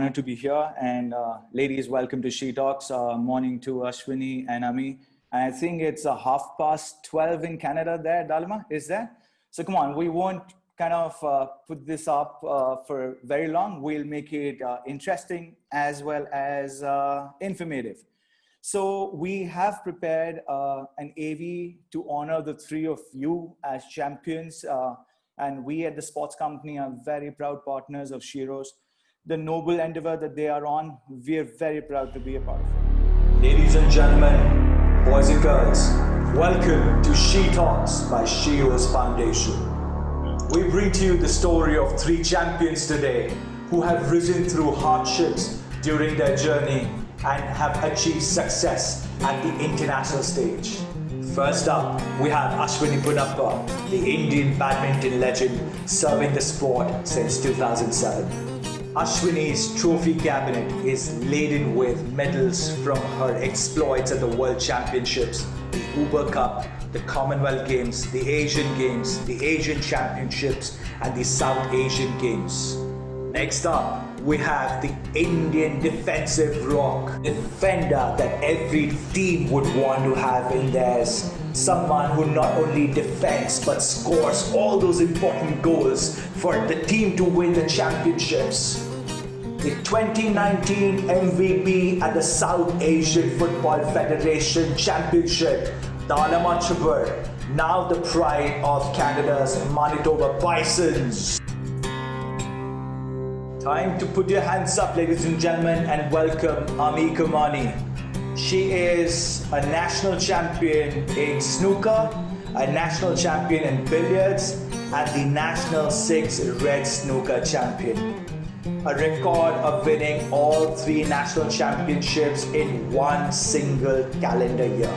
honored to be here. And ladies, welcome to She Talks. Morning to Ashwini and Amee. And I think it's 12:30 in Canada there, Dalima, is that? So come on, we won't kind of put this up for very long. We'll make it interesting as well as informative. So we have prepared an AV to honor the three of you as champions. And we at the sports company are very proud partners of Sheerose. The noble endeavor that they are on, we are very proud to be a part of it. Ladies and gentlemen, boys and girls, welcome to She Talks by Sheerose Foundation. We bring to you the story of three champions today who have risen through hardships during their journey and have achieved success at the international stage. First up, we have Ashwini Ponnappa, the Indian badminton legend serving the sport since 2007. Ashwini's trophy cabinet is laden with medals from her exploits at the World Championships, the Uber Cup, the Commonwealth Games, the Asian Games, the Asian Championships, and the South Asian Games. Next up, we have the Indian defensive rock, defender that every team would want to have in theirs. Someone who not only defends but scores all those important goals for the team to win the championships. The 2019 MVP at the South Asian Football Federation Championship, Dalima Chhibber, now the pride of Canada's Manitoba Bisons. Time to put your hands up, ladies and gentlemen, and welcome Amee Kamani. She is a national champion in snooker, a national champion in billiards, and the National 6 Red Snooker Champion. A record of winning all three national championships in one single calendar year.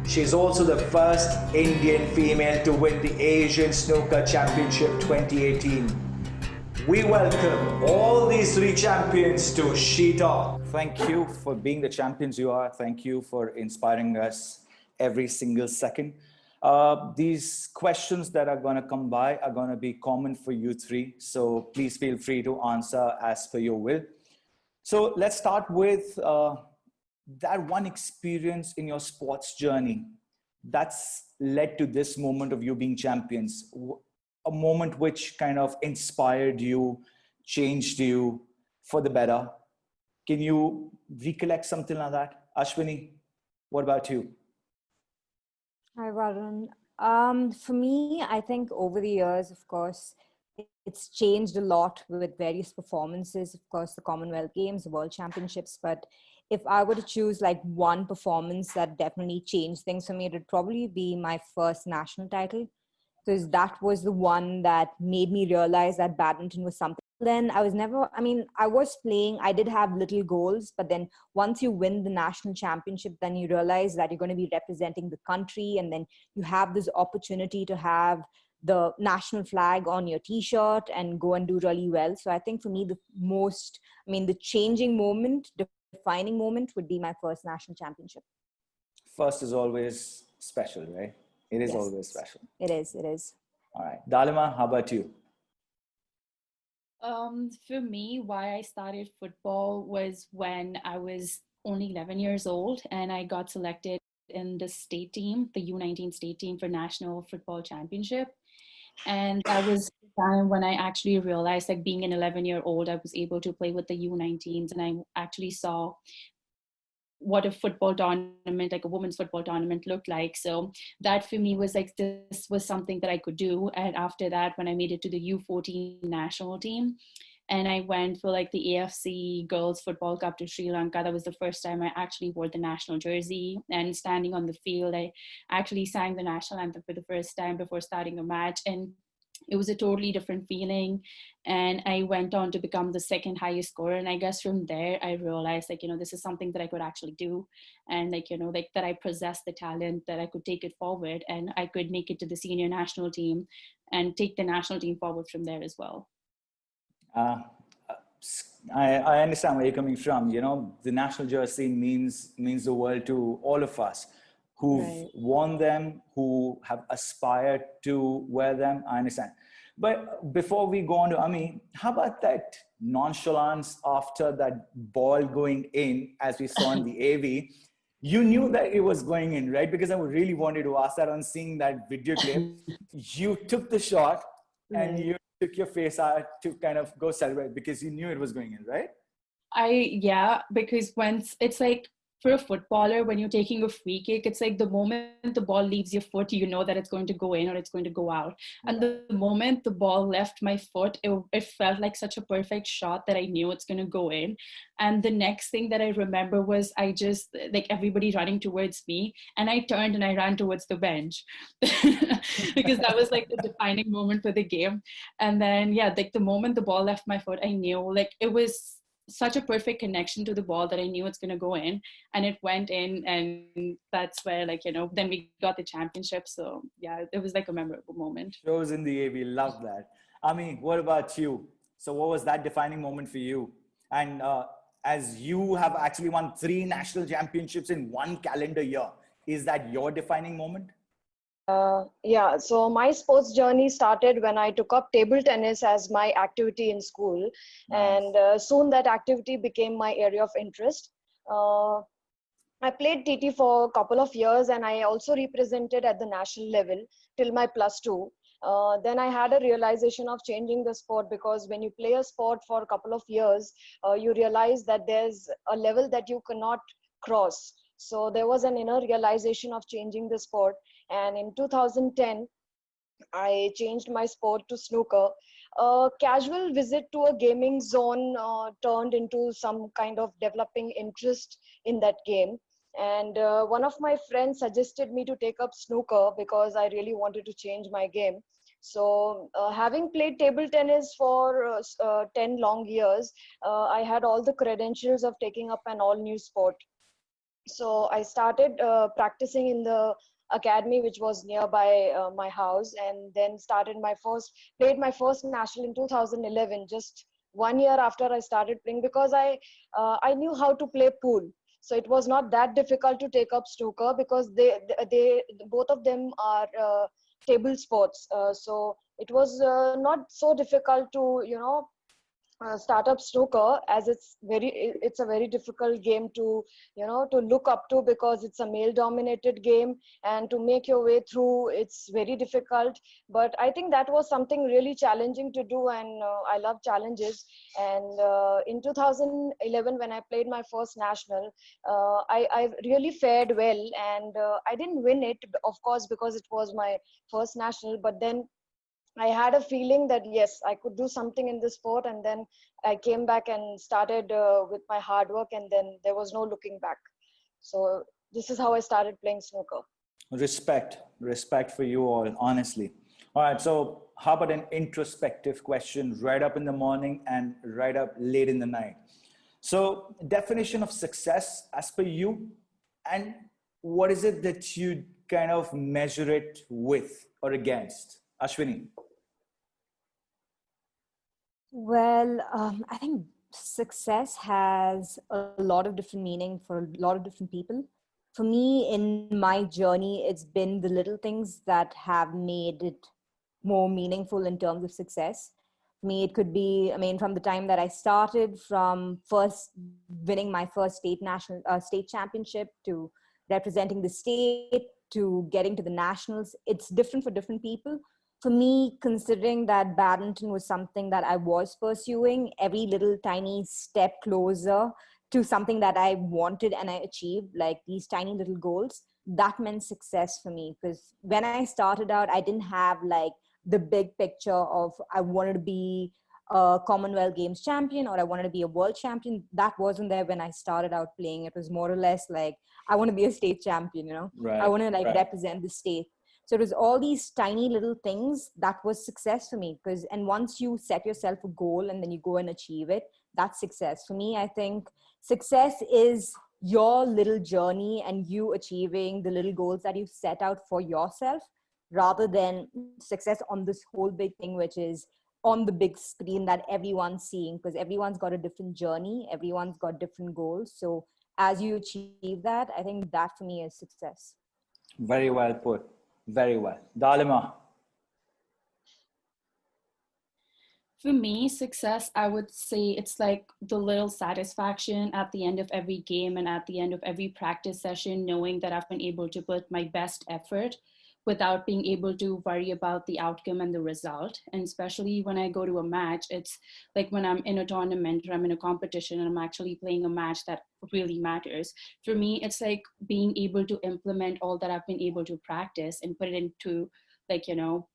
She is also the first Indian female to win the Asian Snooker Championship 2018. We welcome all these three champions to She Talk. Thank you for being the champions you are. Thank you for inspiring us every single second. These questions that are going to come by are going to be common for you three. So please feel free to answer as per your will. So let's start with that one experience in your sports journey that's led to this moment of you being champions. A moment which kind of inspired you, changed you for the better. Can you recollect something like that? Ashwini, what about you? Hi, Varun. For me, I think over the years, of course, it's changed a lot with various performances. Of course, the Commonwealth Games, the World Championships. But if I were to choose like one performance that definitely changed things for me, it would probably be my first national title. Because that was the one that made me realize that badminton was something. Then I was playing, I did have little goals, but then once you win the national championship, then you realize that you're going to be representing the country, and then you have this opportunity to have the national flag on your t-shirt and go and do really well. So I think for me, the changing moment, defining moment would be my first national championship. First is always special, right? It is always special. It is. All right. Dalima, how about you? For me, why I started football was when I was only 11 years old and I got selected in the state team, the U19 state team for National Football Championship. And that was the time when I actually realized, like being an 11-year-old, I was able to play with the U19s, and I actually saw what a football tournament, like a women's football tournament, looked like. So that for me was like, this was something that I could do. And after that, when I made it to the U14 national team and I went for like the AFC Girls Football Cup to Sri Lanka, that was the first time I actually wore the national jersey. And standing on the field, I actually sang the national anthem for the first time before starting a match. And it was a totally different feeling. And I went on to become the second highest scorer. And I guess from there, I realized this is something that I could actually do. And that I possessed the talent, that I could take it forward and I could make it to the senior national team and take the national team forward from there as well. I understand where you're coming from. The national jersey means the world to all of us who've worn them, who have aspired to wear them. I understand. But before we go on to Ami, how about that nonchalance after that ball going in, as we saw in the AV? You knew that it was going in, right? Because I really wanted to ask that on seeing that video clip. You took the shot and you took your face out to kind of go celebrate because you knew it was going in, right? Yeah, because once it's like for a footballer, when you're taking a free kick, it's like the moment the ball leaves your foot, you know that it's going to go in or it's going to go out. And the moment the ball left my foot, it felt like such a perfect shot that I knew it's going to go in. And the next thing that I remember was I just, like, everybody running towards me, and I turned and I ran towards the bench because that was like the defining moment for the game. And then, yeah, like the moment the ball left my foot, I knew, like, it was such a perfect connection to the ball that I knew it's going to go in, and it went in. And that's where, like, then we got the championship. So yeah, it was like a memorable moment. Shows in the AV, love that. Ami, what about you? So what was that defining moment for you? And as you have actually won 3 national championships in 1 calendar year, is that your defining moment? Yeah, so my sports journey started when I took up table tennis as my activity in school. Nice. And soon that activity became my area of interest. I played TT for a couple of years, and I also represented at the national level till my +2. Then I had a realization of changing the sport, because when you play a sport for a couple of years, you realize that there's a level that you cannot cross. So there was an inner realization of changing the sport. And in 2010, I changed my sport to snooker. A casual visit to a gaming zone turned into some kind of developing interest in that game. And one of my friends suggested me to take up snooker because I really wanted to change my game. So having played table tennis for 10 long years, I had all the credentials of taking up an all new sport. So I started practicing in the academy which was nearby my house, and then played my first national in 2011, just 1 year after I started playing, because I knew how to play pool. So it was not that difficult to take up snooker, because they both of them are table sports. So it was not so difficult to start up snooker, as it's a very difficult game to to look up to, because it's a male dominated game, and to make your way through, it's very difficult. But I think that was something really challenging to do, and I love challenges. And in 2011, when I played my first national, I really fared well, and I didn't win it, of course, because it was my first national. But then I had a feeling that yes, I could do something in this sport, and then I came back and started with my hard work, and then there was no looking back. So this is how I started playing snooker. Respect for you all, honestly. All right, so how about an introspective question, right up in the morning and right up late in the night? So definition of success as per you, and what is it that you kind of measure it with or against? Ashwini. Well, I think success has a lot of different meaning for a lot of different people. For me, in my journey, it's been the little things that have made it more meaningful in terms of success. For me, it could be, I mean, from the time that I started, from first winning my first state championship, to representing the state, to getting to the nationals. It's different for different people. For me, considering that badminton was something that I was pursuing, every little tiny step closer to something that I wanted and I achieved, like these tiny little goals, that meant success for me. Because when I started out, I didn't have like the big picture of I wanted to be a Commonwealth Games champion or I wanted to be a world champion. That wasn't there when I started out playing. It was more or less like, I want to be a state champion, Right, I want to right. represent the state. So it was all these tiny little things that was success for me. And once you set yourself a goal and then you go and achieve it, that's success. For me, I think success is your little journey and you achieving the little goals that you set out for yourself, rather than success on this whole big thing, which is on the big screen that everyone's seeing, because everyone's got a different journey. Everyone's got different goals. So as you achieve that, I think that for me is success. Very well put. Very well. Dalima. For me, success, I would say it's like the little satisfaction at the end of every game and at the end of every practice session, knowing that I've been able to put my best effort without being able to worry about the outcome and the result. And especially when I go to a match, it's like when I'm in a tournament or I'm in a competition and I'm actually playing a match that really matters. For me, it's like being able to implement all that I've been able to practice and put it into, like,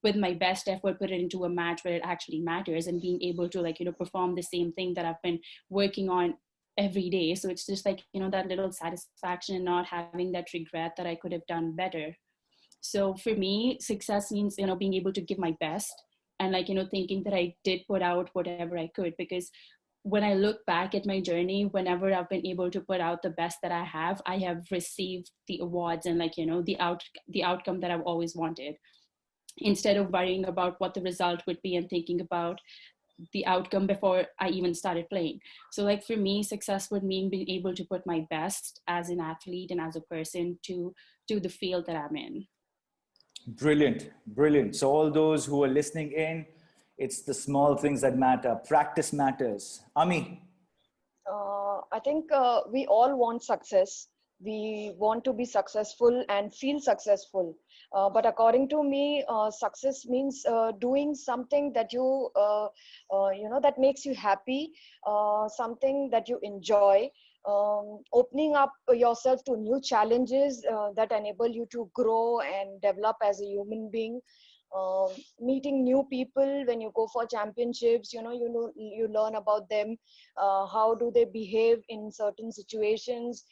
with my best effort, put it into a match where it actually matters, and being able to, like, perform the same thing that I've been working on every day. So it's just like, that little satisfaction and not having that regret that I could have done better. So for me, success means, being able to give my best, and, like, thinking that I did put out whatever I could. Because when I look back at my journey, whenever I've been able to put out the best that I have received the awards and, like, the outcome that I've always wanted, instead of worrying about what the result would be and thinking about the outcome before I even started playing. So, like, for me, success would mean being able to put my best as an athlete and as a person to the field that I'm in. Brilliant, brilliant. So all those who are listening in, it's the small things that matter. Practice matters. Amee. I think we all want success. We want to be successful and feel successful. But according to me, success means doing something that that makes you happy, something that you enjoy, opening up yourself to new challenges that enable you to grow and develop as a human being. Meeting new people when you go for championships, you learn about them, how do they behave in certain situations.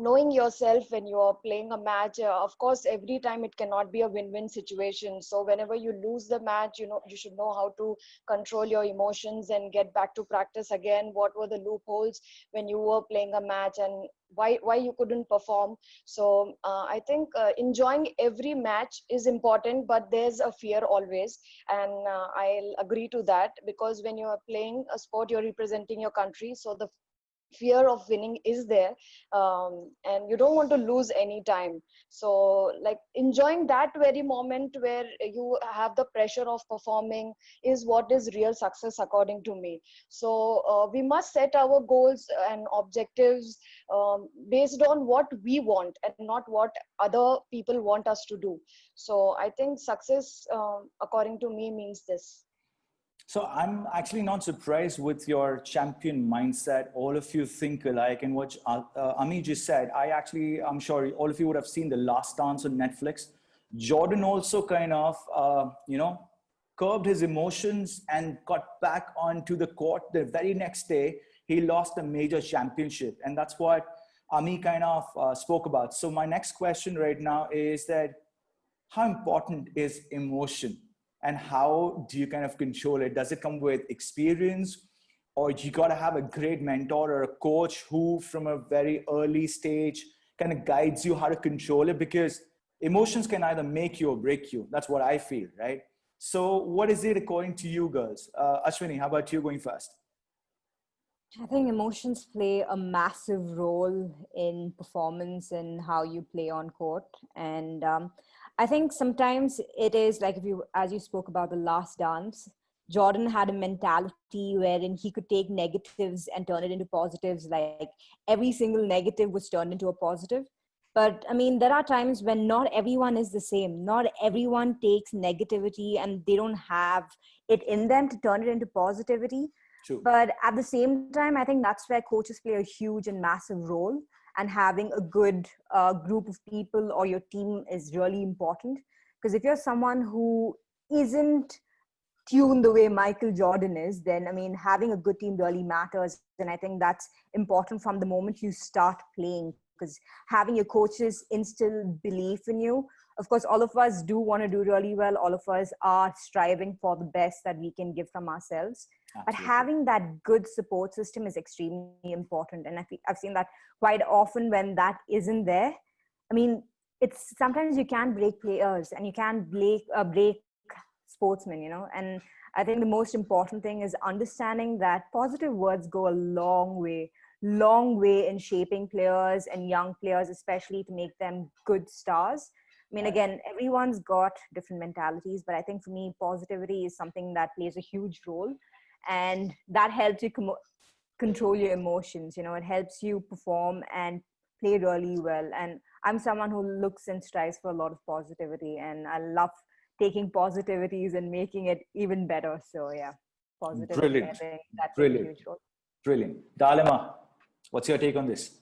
Knowing yourself when you are playing a match, of course every time it cannot be a win-win situation. So whenever you lose the match, you should know how to control your emotions and get back to practice again. What were the loopholes when you were playing a match, and why you couldn't perform. So I think enjoying every match is important, but there's a fear always, and I'll agree to that, because when you are playing a sport, you're representing your country, so the fear of winning is there, and you don't want to lose any time. So, like, enjoying that very moment where you have the pressure of performing is what is real success according to me. So we must set our goals and objectives based on what we want and not what other people want us to do. So I think success according to me means this. So I'm actually not surprised with your champion mindset. All of you think alike. And what Amee just said, I'm sure all of you would have seen The Last Dance on Netflix. Jordan also kind of, curbed his emotions and got back onto the court the very next day. He lost a major championship. And that's what Amee kind of spoke about. So my next question right now is that how important is emotion? And how do you kind of control it? Does it come with experience, or you got to have a great mentor or a coach who from a very early stage kind of guides you how to control it? Because emotions can either make you or break you. That's what I feel, right? So what is it according to you girls? Ashwini, how about you going first? I think emotions play a massive role in performance and how you play on court. And I think sometimes it is like, as you spoke about The Last Dance, Jordan had a mentality wherein he could take negatives and turn it into positives. Like every single negative was turned into a positive. But I mean, there are times when not everyone is the same. Not everyone takes negativity and they don't have it in them to turn it into positivity. True. But at the same time, I think that's where coaches play a huge and massive role, and having a good group of people or your team is really important. Because if you're someone who isn't tuned the way Michael Jordan is, then I mean, having a good team really matters. And I think that's important from the moment you start playing, because having your coaches instill belief in you. Of course, all of us do want to do really well. All of us are striving for the best that we can give from ourselves. Absolutely. But having that good support system is extremely important. And I've seen that quite often when that isn't there. I mean, it's sometimes you can't break players and you can't break sportsmen, and I think the most important thing is understanding that positive words go a long way in shaping players and young players, especially to make them good stars. I mean, Right. again, everyone's got different mentalities, but I think for me, positivity is something that plays a huge role, and that helps you control your emotions. You know, it helps you perform and play really well. And I'm someone who looks and strives for a lot of positivity, and I love taking positivities and making it even better. So yeah, positivity, I Brilliant. think that plays a Brilliant. huge role. Brilliant. Dalima, what's your take on this?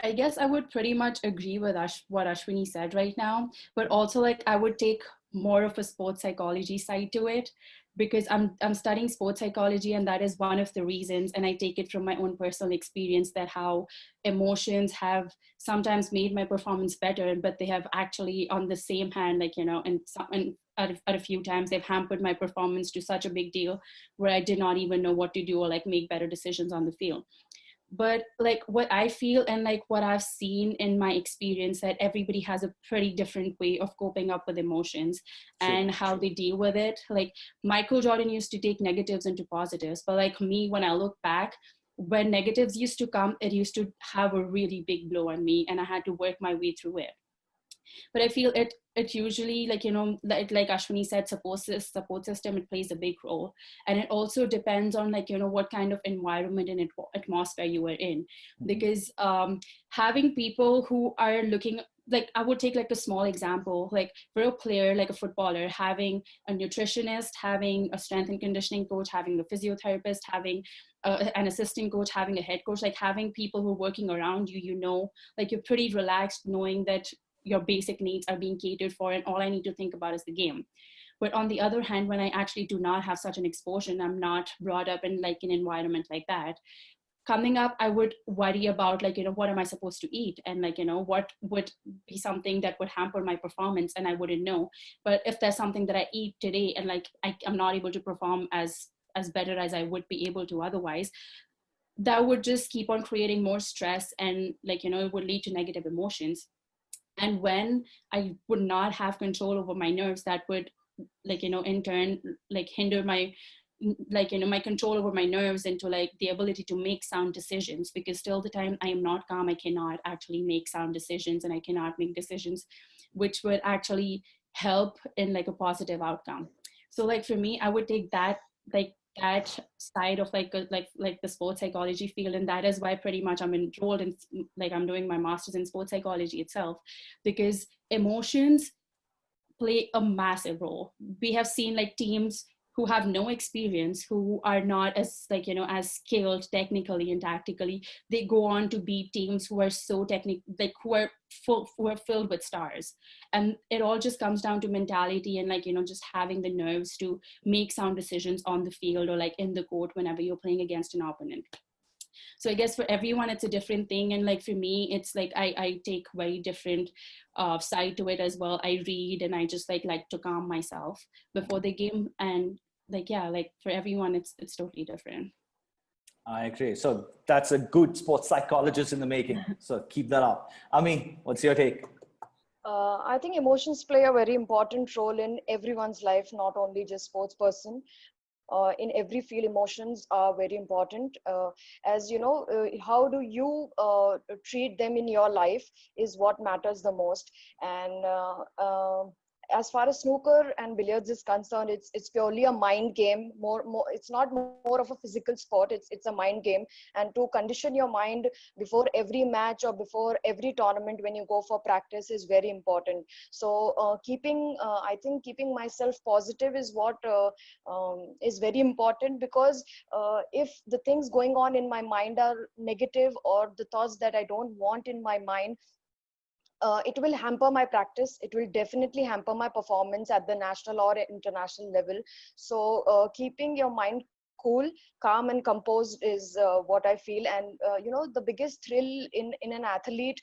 I guess I would pretty much agree with what Ashwini said right now, but also like I would take more of a sports psychology side to it, because I'm studying sports psychology, and that is one of the reasons, and I take it from my own personal experience, that how emotions have sometimes made my performance better, but they have actually on the same hand, like, you know, and at a few times they've hampered my performance to such a big deal where I did not even know what to do or like make better decisions on the field. But like what I feel and like what I've seen in my experience, that everybody has a pretty different way of coping up with emotions and how they deal with it. Like Michael Jordan used to take negatives into positives, but like me, when I look back, when negatives used to come, it used to have a really big blow on me, and I had to work my way through it. But I feel it usually, like, you know, like Ashwini said, support system, it plays a big role. And it also depends on, like, you know, what kind of environment and atmosphere you are in. Because having people who are looking, like, I would take like a small example, like for a player, like a footballer, having a nutritionist, having a strength and conditioning coach, having a physiotherapist, having an assistant coach, having a head coach, like having people who are working around you, you know, like you're pretty relaxed knowing that your basic needs are being catered for, and all I need to think about is the game. But on the other hand, when I actually do not have such an exposure, and I'm not brought up in like an environment like that, coming up, I would worry about, like, you know, what am I supposed to eat, and like, you know, what would be something that would hamper my performance, and I wouldn't know. But if there's something that I eat today and like I'm not able to perform as better as I would be able to otherwise, that would just keep on creating more stress, and like, you know, it would lead to negative emotions. And when I would not have control over my nerves, that would, like, you know, in turn, like hinder my, like, you know, my control over my nerves into like the ability to make sound decisions, because till the time I am not calm, I cannot actually make sound decisions, and I cannot make decisions which would actually help in like a positive outcome. So like for me, I would take that, like that side of like like the sports psychology field, and that is why pretty much I'm enrolled in, like, I'm doing my master's in sports psychology itself, because emotions play a massive role. We have seen like teams who have no experience, who are not as, like, you know, as skilled technically and tactically, they go on to beat teams who are so technical, like who are filled with stars. And it all just comes down to mentality and, like, you know, just having the nerves to make sound decisions on the field or like in the court whenever you're playing against an opponent. So I guess for everyone it's a different thing, and like for me it's like I take very different side to it as well. I read and I just like to calm myself before the game, and like, yeah, like for everyone it's totally different. I agree. So that's a good sports psychologist in the making. So keep that up. Amee, what's your take? I think emotions play a very important role in everyone's life, not only just sports person. In every field, emotions are very important. As you know, how do you treat them in your life is what matters the most. And as far as snooker and billiards is concerned, it's purely a mind game. More, it's not more of a physical sport. It's a mind game, and to condition your mind before every match or before every tournament when you go for practice is very important. So I think keeping myself positive is what is very important, because if the things going on in my mind are negative, or the thoughts that I don't want in my mind, it will hamper my practice. It will definitely hamper my performance at the national or international level. So keeping your mind cool, calm and composed is what I feel. And you know, the biggest thrill in an athlete,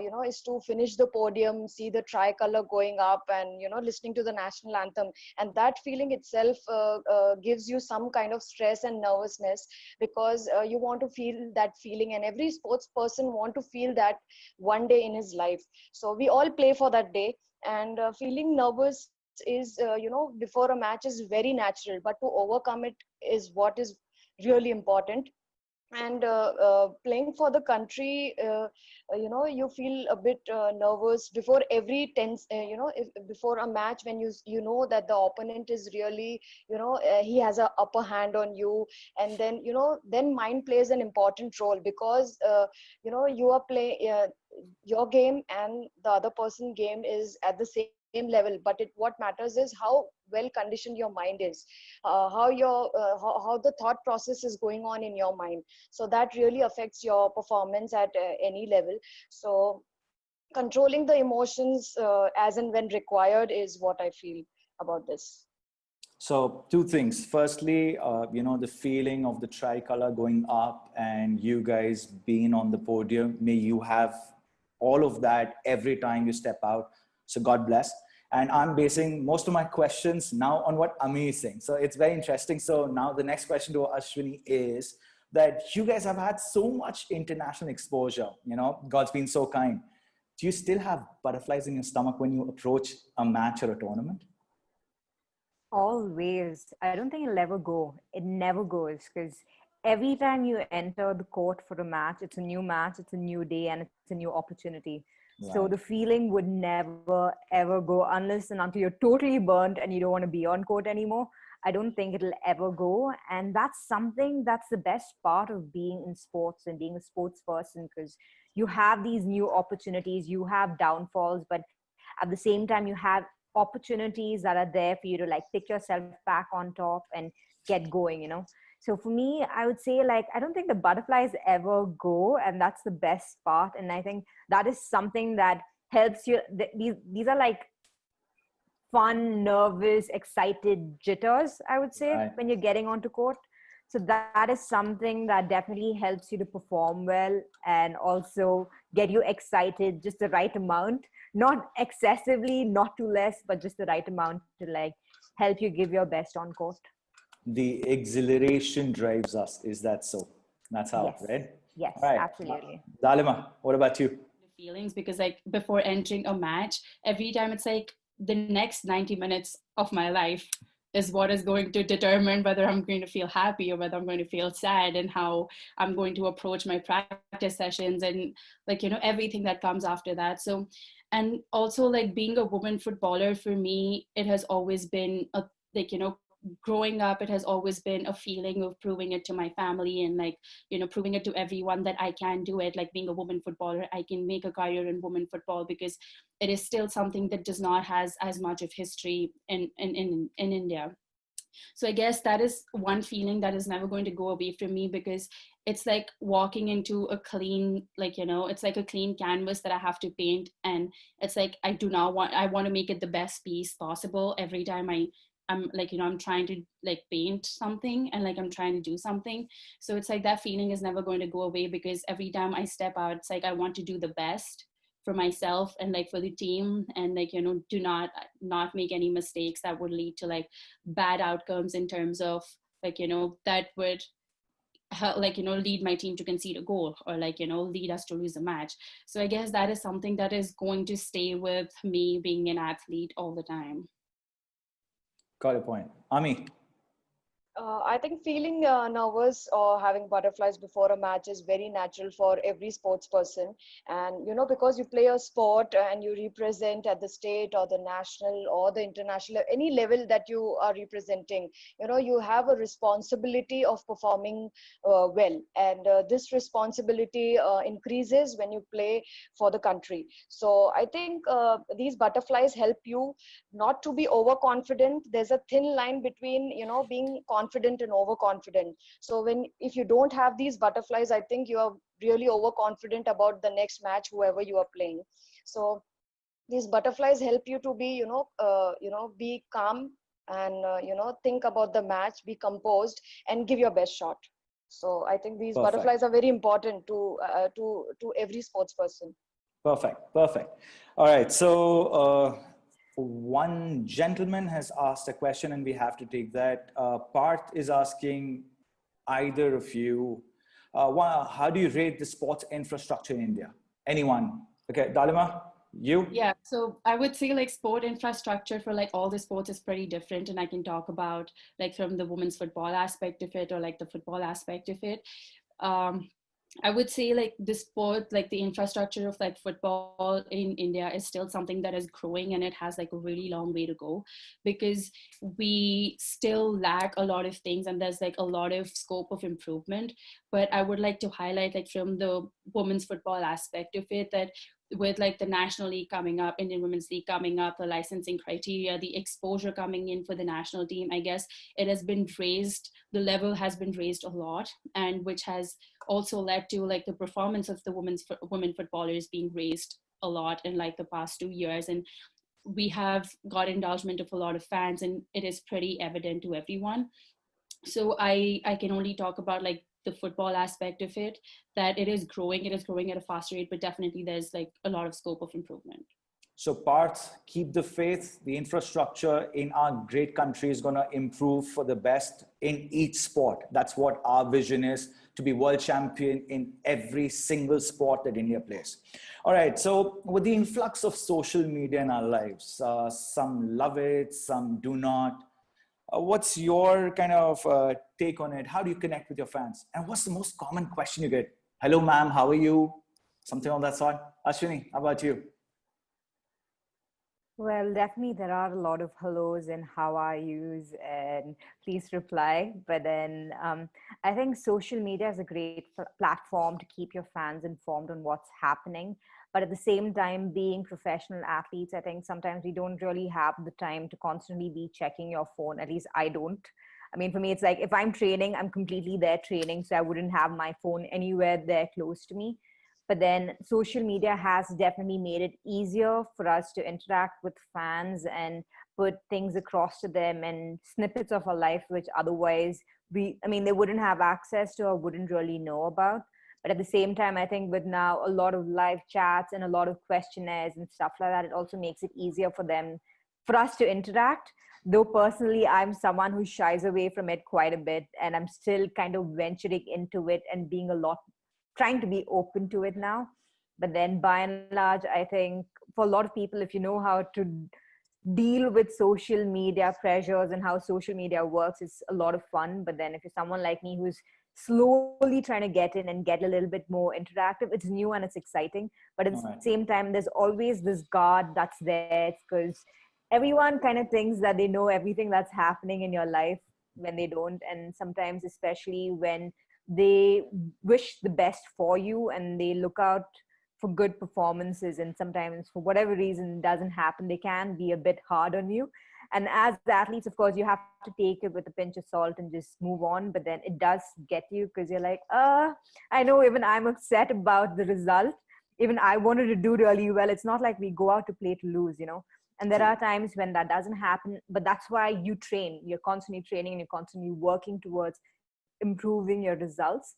you know, is to finish the podium, see the tricolor going up, and you know, listening to the national anthem. And that feeling itself gives you some kind of stress and nervousness, because you want to feel that feeling, and every sports person want to feel that one day in his life. So we all play for that day, and feeling nervous is, you know, before a match is very natural, but to overcome it is what is really important. And playing for the country, you feel a bit nervous before every tense, before a match, when you know that the opponent is really, he has a upper hand on you. And then, then mind plays an important role, because you are playing your game and the other person game is at the same level, but what matters is how well conditioned your mind is, how the thought process is going on in your mind. So that really affects your performance at any level. So controlling the emotions as and when required is what I feel about this. So two things. Firstly, the feeling of the tricolor going up and you guys being on the podium, may you have all of that every time you step out. So God bless. And I'm basing most of my questions now on what Amee is saying. So it's very interesting. So now the next question to Ashwini is that you guys have had so much international exposure. God's been so kind. Do you still have butterflies in your stomach when you approach a match or a tournament? Always. I don't think it'll ever go. It never goes, because every time you enter the court for a match, it's a new match, it's a new day, and it's a new opportunity. Right. So the feeling would never, ever go unless and until you're totally burnt and you don't want to be on court anymore. I don't think it'll ever go. And that's something that's the best part of being in sports and being a sports person, because you have these new opportunities, you have downfalls, but at the same time, you have opportunities that are there for you to like pick yourself back on top and get going. So for me, I would say, like, I don't think the butterflies ever go, and that's the best part. And I think that is something that helps you. These are like fun, nervous, excited jitters, I would say, Right. when you're getting onto court. So that is something that definitely helps you to perform well and also get you excited, just the right amount, not excessively, not too less, but just the right amount to like help you give your best on court. The exhilaration drives us. Is that so? That's how, Yes. right? Yes, All right. absolutely. Dalima, what about you? Feelings, because like before entering a match, every time it's like the next 90 minutes of my life is what is going to determine whether I'm going to feel happy or whether I'm going to feel sad, and how I'm going to approach my practice sessions, and like everything that comes after that. So, and also like being a woman footballer, for me it has always been a, like growing up, it has always been a feeling of proving it to my family, and like proving it to everyone that I can do it. Like being a woman footballer, I can make a career in women football, because it is still something that does not has as much of history in India. So I guess that is one feeling that is never going to go away from me, because it's like walking into a clean, like it's like a clean canvas that I have to paint, and it's like I want to make it the best piece possible every time I'm like I'm trying to like paint something, and like I'm trying to do something. So it's like that feeling is never going to go away, because every time I step out, it's like I want to do the best for myself and like for the team, and like do not make any mistakes that would lead to like bad outcomes in terms of like that would like lead my team to concede a goal, or like lead us to lose a match. So I guess that is something that is going to stay with me being an athlete all the time. Got a point. Amee. I think feeling nervous or having butterflies before a match is very natural for every sports person. And, because you play a sport and you represent at the state or the national or the international, any level that you are representing, you have a responsibility of performing well. And this responsibility increases when you play for the country. So I think these butterflies help you not to be overconfident. There's a thin line between, being confident and overconfident. So if you don't have these butterflies, I think you are really overconfident about the next match, whoever you are playing. So these butterflies help you to be, be calm and, think about the match, be composed and give your best shot. So I think these Perfect. butterflies are very important to every sports person. Perfect. All right. So one gentleman has asked a question and we have to take that. Parth is asking either of you, how do you rate the sports infrastructure in India? Anyone? Okay, Dalima, you? Yeah, so I would say like sport infrastructure for like all the sports is pretty different, and I can talk about like from the women's football aspect of it or like the football aspect of it. I would say like the sport, like the infrastructure of like football in India is still something that is growing, and it has like a really long way to go, because we still lack a lot of things and there's like a lot of scope of improvement. But I would like to highlight, like from the women's football aspect of it, that with like the National League coming up, Indian Women's League coming up, the licensing criteria, the exposure coming in for the national team, I guess it has been raised, the level has been raised a lot, and which has also led to like the performance of the women footballers being raised a lot in like the past 2 years. And we have got indulgement of a lot of fans, and it is pretty evident to everyone. So I can only talk about like the football aspect of it, that it is growing at a faster rate, but definitely there's like a lot of scope of improvement. So Parth, keep the faith. The infrastructure in our great country is going to improve for the best in each sport. That's what our vision is, to be world champion in every single sport that India plays. All right. So with the influx of social media in our lives, some love it, some do not. What's your kind of take on it? How do you connect with your fans? And what's the most common question you get? Hello, ma'am. How are you? Something of that sort. Ashwini, how about you? Well, definitely there are a lot of hellos and how are yous and please reply. But then I think social media is a great platform to keep your fans informed on what's happening. But at the same time, being professional athletes, I think sometimes we don't really have the time to constantly be checking your phone. At least I don't. I mean, for me, it's like if I'm training, I'm completely there training. So I wouldn't have my phone anywhere there close to me. But then social media has definitely made it easier for us to interact with fans and put things across to them and snippets of our life, which otherwise they wouldn't have access to or wouldn't really know about. But at the same time, I think with now a lot of live chats and a lot of questionnaires and stuff like that, it also makes it easier for us to interact. Though personally, I'm someone who shies away from it quite a bit, and I'm still kind of venturing into it and trying to be open to it now. But then by and large, I think for a lot of people, if you know how to deal with social media pressures and how social media works, it's a lot of fun. But then if you're someone like me who's slowly trying to get in and get a little bit more interactive, it's new and it's exciting. But at the same time, there's always this guard that's there, because everyone kind of thinks that they know everything that's happening in your life when they don't. And sometimes, especially when they wish the best for you and they look out for good performances, and sometimes for whatever reason it doesn't happen, they can be a bit hard on you. And as athletes, of course, you have to take it with a pinch of salt and just move on. But then it does get you, because you're like, I know even I'm upset about the result. Even I wanted to do really well. It's not like we go out to play to lose, And there are times when that doesn't happen, but that's why you train. You're constantly training and you're constantly working towards improving your results.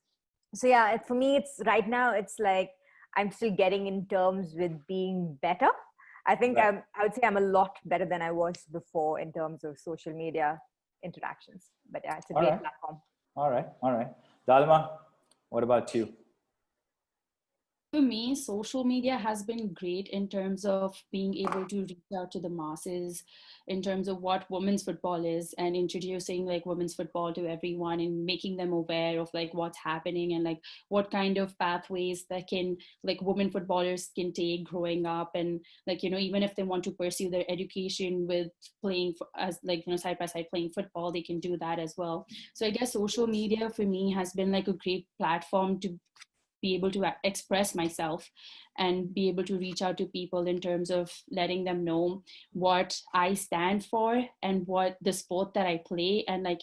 So yeah, for me, it's right now, it's like I'm still getting in terms with being better. I think I would say I'm a lot better than I was before in terms of social media interactions. But yeah, it's a great platform. All right. Dalima, what about you? For me, social media has been great in terms of being able to reach out to the masses, in terms of what women's football is, and introducing like women's football to everyone and making them aware of like what's happening and like what kind of pathways that can like women footballers can take growing up. And like, even if they want to pursue their education with playing as like, side by side playing football, they can do that as well. So I guess social media for me has been like a great platform to be able to express myself and be able to reach out to people in terms of letting them know what I stand for and what the sport that I play. And like,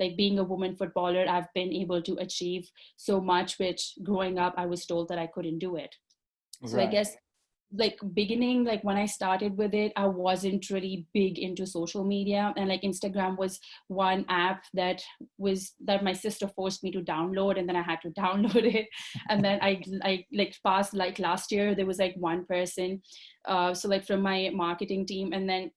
like being a woman footballer, I've been able to achieve so much, which growing up, I was told that I couldn't do it. So I guess like beginning, like when I started with it, I wasn't really big into social media, and like Instagram was one app that my sister forced me to download, and then I had to download it. And then I like past like last year, there was like one person so like from my marketing team, and then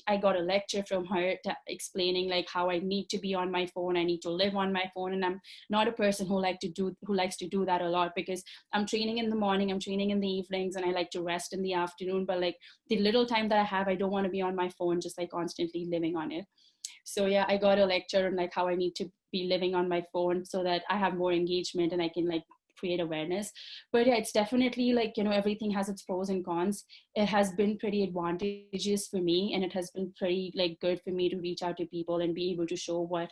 I got a lecture from her explaining like how I need to be on my phone, I need to live on my phone. And I'm not a person who likes to do that a lot, because I'm training in the morning, I'm training in the evenings, and I like to rest in the afternoon. But like the little time that I have, I don't want to be on my phone just like constantly living on it. So yeah, I got a lecture on like how I need to be living on my phone so that I have more engagement and I can like create awareness. But yeah, it's definitely like, you know, everything has its pros and cons. It has been pretty advantageous for me, and it has been pretty like good for me to reach out to people and be able to show what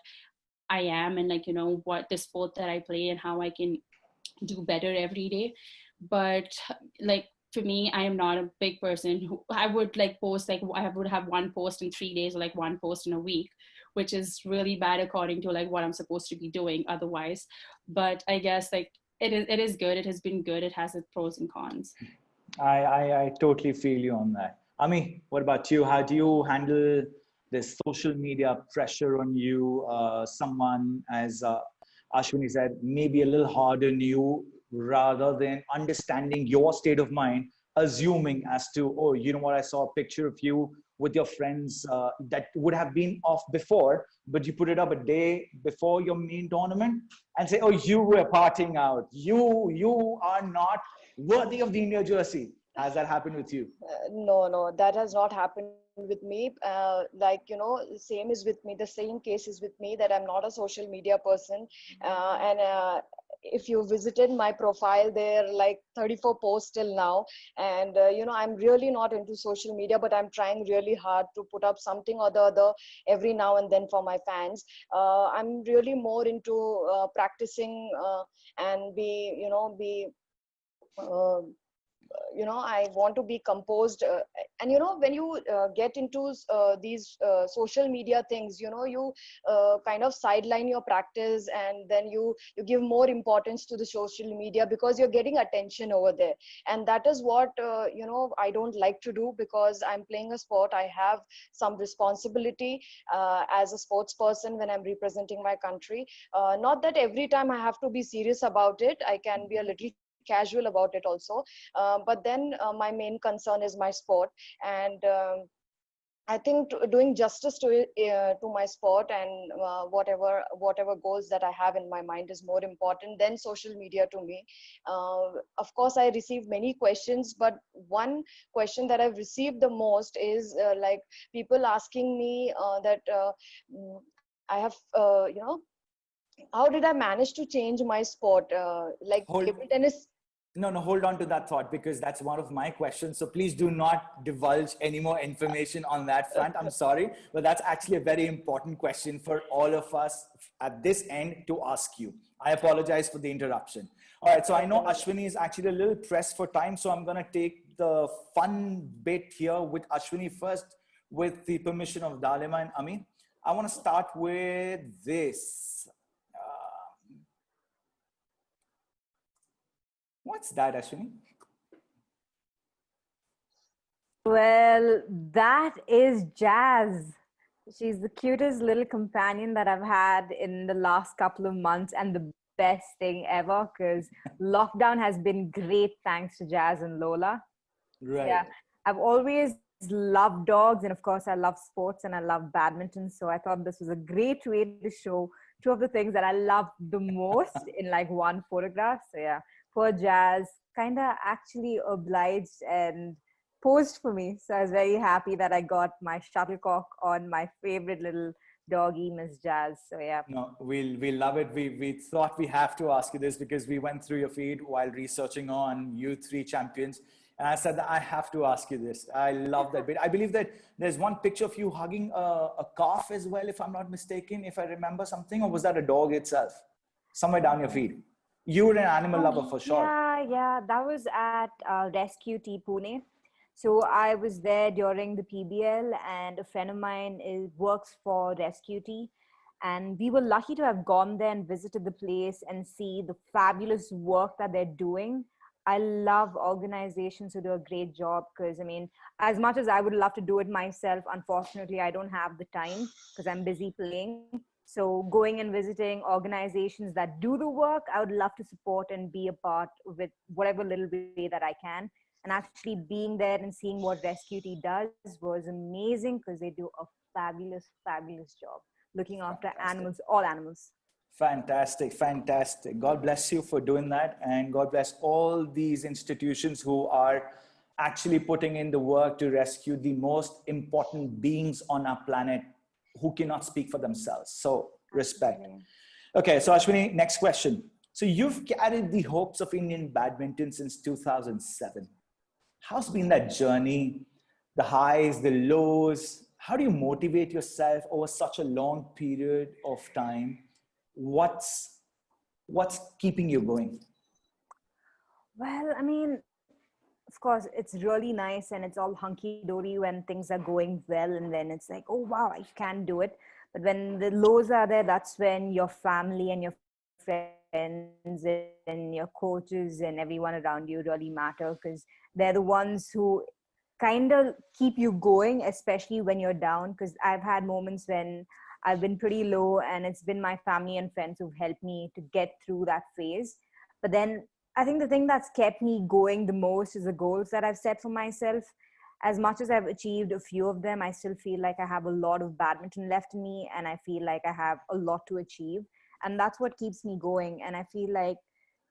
I am, and like, you know, what the sport that I play and how I can do better every day. But like for me, I am not a big person who I would like post, like I would have one post in 3 days or like one post in a week, which is really bad according to like what I'm supposed to be doing otherwise. But I guess like it is good. It has been good. It has its pros and cons. I totally feel you on that. Ami, what about you? How do you handle this social media pressure on you? Someone, as Ashwini said, maybe a little hard on you rather than understanding your state of mind, assuming as to, oh, you know what, I saw a picture of you with your friends that would have been off before, but you put it up a day before your main tournament and say, oh, you were partying out. You are not worthy of the India jersey. Has that happened with you? No, that has not happened with me. Like, you know, same is with me. The same case is with me, that I'm not a social media person. And if you visited my profile, there are like 34 posts till now. And, you know, I'm really not into social media, but I'm trying really hard to put up something or the other every now and then for my fans. I'm really more into practicing and uh, I want to be composed. And, you know, when you get into these social media things, you know, you kind of sideline your practice, and then you give more importance to the social media because you're getting attention over there. And that is what, you know, I don't like to do, because I'm playing a sport. I have some responsibility as a sports person when I'm representing my country. Not that every time I have to be serious about it. I can be a little casual about it also, but then my main concern is my sport. And I think doing justice to it, to my sport, and whatever goals that I have in my mind is more important than social media to me. Of course, I receive many questions, but one question that I've received the most is like people asking me that I have, how did I manage to change my sport? Like Hold, table tennis. no, hold on to that thought, because that's one of my questions. So please do not divulge any more information on that front. I'm sorry, but that's actually a very important question for all of us at this end to ask you. I apologize for the interruption. All right, so I know Ashwini is actually a little pressed for time, so I'm going to take the fun bit here with Ashwini first, with the permission of Dalima and Amee. I want to start with this. What's that, Ashwini? Well, that is Jazz. She's the cutest little companion that I've had in the last couple of months, and the best thing ever, because lockdown has been great thanks to Jazz and Lola. Right. Yeah, I've always loved dogs, and of course I love sports and I love badminton, so I thought this was a great way to show two of the things that I love the most in like one photograph. So yeah, poor Jazz kind of actually obliged and posed for me, so I was very happy that I got my shuttlecock on my favorite little doggy, Miss Jazz. So yeah. No, we love it. We thought we have to ask you this because we went through your feed while researching on you three champions. And I said that I have to ask you this. I love that bit. I believe that there's one picture of you hugging a calf as well, if I'm not mistaken, if I remember something, or was that a dog itself? Somewhere down your feed. You were an animal lover for sure. Yeah, that was at Rescue Tea Pune. So I was there during the PBL, and a friend of mine works for Rescue Tea. And we were lucky to have gone there and visited the place and see the fabulous work that they're doing. I love organizations who do a great job, because I mean, as much as I would love to do it myself, unfortunately, I don't have the time because I'm busy playing. So going and visiting organizations that do the work, I would love to support and be a part with whatever little way that I can. And actually being there and seeing what Rescue Tea does was amazing, because they do a fabulous job looking after animals, all animals. Fantastic, fantastic. God bless you for doing that. And God bless all these institutions who are actually putting in the work to rescue the most important beings on our planet, who cannot speak for themselves. So respect. Absolutely. Okay, so Ashwini, next question. So you've carried the hopes of Indian badminton since 2007. How's been that journey? The highs, the lows? How do you motivate yourself over such a long period of time? What's keeping you going? Well, I mean, of course, it's really nice and it's all hunky dory when things are going well, and then it's like, oh wow, I can do it. But when the lows are there, that's when your family and your friends and your coaches and everyone around you really matter, because they're the ones who kind of keep you going, especially when you're down. Because I've had moments when I've been pretty low, and it's been my family and friends who've helped me to get through that phase. But then I think the thing that's kept me going the most is the goals that I've set for myself. As much as I've achieved a few of them, I still feel like I have a lot of badminton left in me, and I feel like I have a lot to achieve. And that's what keeps me going. And I feel like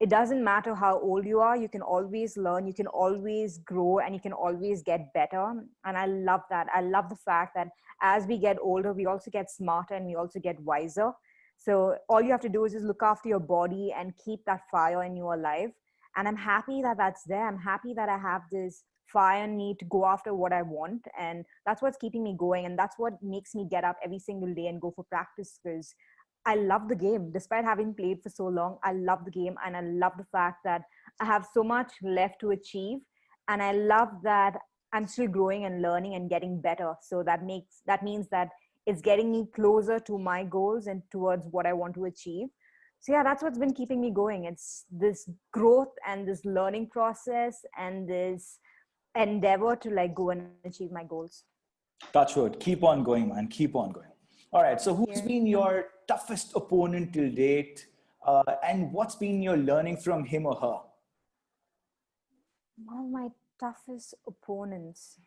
it doesn't matter how old you are, you can always learn, you can always grow, and you can always get better. And I love that. I love the fact that as we get older, we also get smarter and we also get wiser. So all you have to do is just look after your body and keep that fire in you alive. And I'm happy that that's there. I'm happy that I have this fire in me to go after what I want. And that's what's keeping me going. And that's what makes me get up every single day and go for practice, because I love the game. Despite having played for so long, I love the game. And I love the fact that I have so much left to achieve. And I love that I'm still growing and learning and getting better. So that means that it's getting me closer to my goals and towards what I want to achieve. So yeah, that's what's been keeping me going. It's this growth and this learning process and this endeavor to like go and achieve my goals. Touch wood. Keep on going, man. Keep on going. All right. So who's Yeah. been your toughest opponent till date? And what's been your learning from him or her? One of my toughest opponents,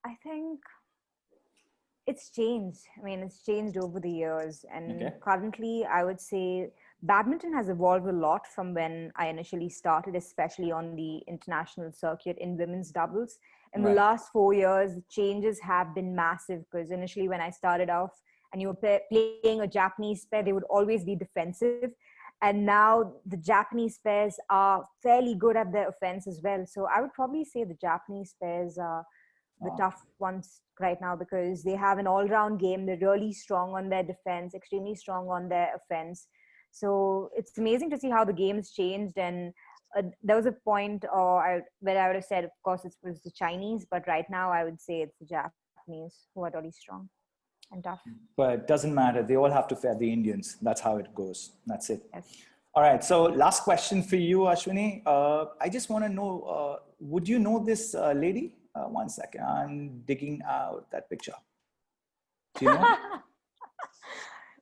I think it's changed. I mean, it's changed over the years. And Okay. currently, I would say badminton has evolved a lot from when I initially started, especially on the international circuit in women's doubles. In the Right. last 4 years, the changes have been massive, because initially, when I started off and you were playing a Japanese pair, they would always be defensive. And now the Japanese pairs are fairly good at their offense as well. So I would probably say the Japanese pairs are the tough ones right now, because they have an all-round game. They're really strong on their defense, extremely strong on their offense. So it's amazing to see how the game's changed. And there was a point where I would have said, of course, it was the Chinese, but right now I would say it's the Japanese who are really strong and tough. But it doesn't matter. They all have to fare the Indians. That's how it goes. That's it. Yes. All right. So last question for you, Ashwini. I just want to know, would you know this lady? One second. I'm digging out that picture. Do you know?